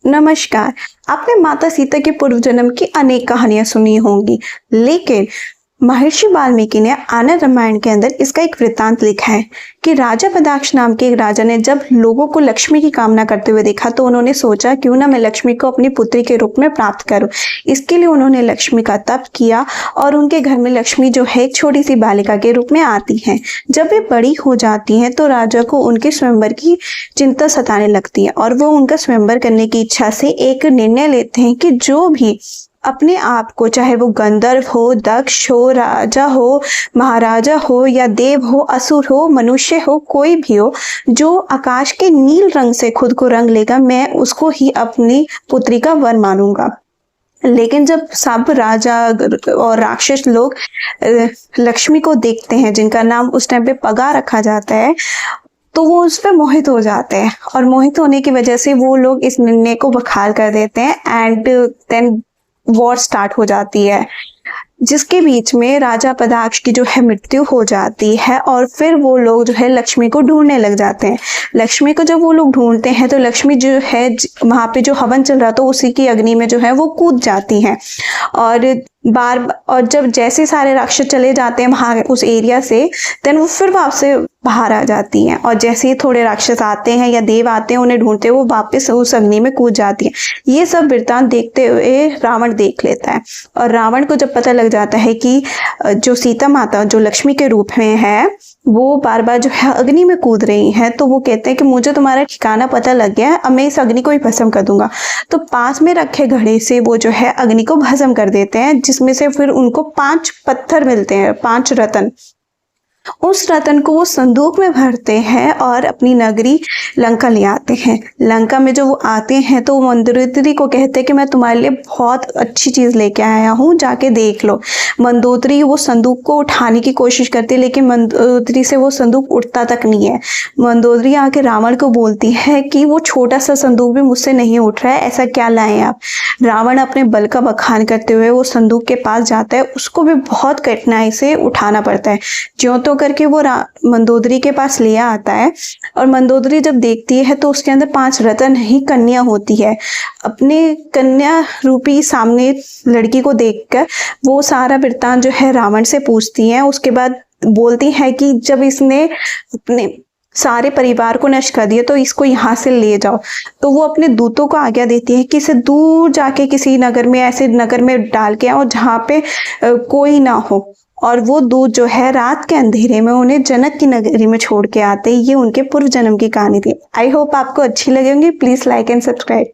नमस्कार। आपने माता सीता के पूर्व जन्म की अनेक कहानियां सुनी होंगी, लेकिन महर्षि वाल्मीकि ने आनंद रामायण के अंदर इसका एक वृत्तांत लिखा है कि राजा पदाक्ष नाम के एक राजा ने जब लोगों को लक्ष्मी की कामना करते हुए देखा तो उन्होंने सोचा क्यों ना मैं लक्ष्मी को अपनी पुत्री के रूप में प्राप्त करूं। इसके लिए उन्होंने लक्ष्मी का तप किया और उनके घर में लक्ष्मी जो है एक छोटी सी बालिका के रूप में आती हैं। जब वे बड़ी हो जाती हैं तो राजा को उनके स्वयंवर की चिंता सताने लगती है और वो उनका स्वयंवर करने की इच्छा से एक निर्णय लेते हैं कि जो भी अपने आप को, चाहे वो गंधर्व हो, दक्ष हो, राजा हो, महाराजा हो या देव हो, असुर हो, मनुष्य हो, कोई भी हो, जो आकाश के नील रंग से खुद को रंग लेगा, मैं उसको ही अपनी पुत्री का वर मानूंगा। लेकिन जब सब राजा और राक्षस लोग लक्ष्मी को देखते हैं, जिनका नाम उस टाइम पे पगा रखा जाता है, तो वो उस पर मोहित हो जाते हैं और मोहित होने की वजह से वो लोग इस निर्णय को बहाल कर देते हैं एंड देन वॉर स्टार्ट हो जाती है, जिसके बीच में राजा पदाक्ष की जो है मृत्यु हो जाती है और फिर वो लोग जो है लक्ष्मी को ढूंढने लग जाते हैं। लक्ष्मी को जब वो लोग ढूंढते हैं तो लक्ष्मी जो है वहां पे जो हवन चल रहा था उसी की अग्नि में जो है वो कूद जाती हैं और जब जैसे सारे राक्षस चले जाते हैं वहां उस एरिया से, देन वो फिर वापस से बाहर आ जाती हैं और जैसे ही थोड़े राक्षस आते हैं या देव आते हैं उन्हें ढूंढते हुए वापस उस अग्नि में कूद जाती हैं। ये सब वृत्तांत देखते हुए रावण देख लेता है और रावण को जब पता लग जाता है कि जो सीता माता जो लक्ष्मी के रूप में है वो बार बार जो है अग्नि में कूद रही है, तो वो कहते हैं कि मुझे तुम्हारा ठिकाना पता लग गया है, अब मैं इस अग्नि को ही भस्म कर दूंगा। तो पास में रखे घड़े से वो जो है अग्नि को भस्म कर देते हैं, जिसमें से फिर उनको 5 पत्थर मिलते हैं, 5 रत्न। उस रतन को वो संदूक में भरते हैं और अपनी नगरी लंका ले आते हैं। लंका में जो वो आते हैं तो मंदोदरी को कहते हैं कि मैं तुम्हारे लिए बहुत अच्छी चीज लेके आया हूँ, जाके देख लो। मंदोदरी वो संदूक को उठाने की कोशिश करती है, लेकिन मंदोदरी से वो संदूक उठता तक नहीं है। मंदोदरी आके रावण को बोलती है कि वो छोटा सा संदूक भी मुझसे नहीं उठ रहा है, ऐसा क्या लाए आप। रावण अपने बल का बखान करते हुए वो संदूक के पास जाता है, उसको भी बहुत कठिनाई से उठाना पड़ता है। ज्यों तो करके वो मंदोदरी के पास ले आता है और मंदोदरी जब देखती है तो उसके अंदर 5 रत्न ही कन्या होती है। अपने कन्या रूपी सामने लड़की को देखकर वो सारा वृत्तांत जो है रावण से पूछती है। उसके बाद बोलती है कि जब इसने अपने सारे परिवार को नष्ट कर दिया तो इसको यहाँ से ले जाओ। तो वो अपने दूतों को आज्ञा देती है कि इसे दूर जाके किसी नगर में, ऐसे नगर में डाल के आओ जहाँ पे कोई ना हो। और वो दूत जो है रात के अंधेरे में उन्हें जनक की नगरी में छोड़ के आते। ये उनके पूर्व जन्म की कहानी थी। आई होप आपको अच्छी लगेगी। Please like and subscribe.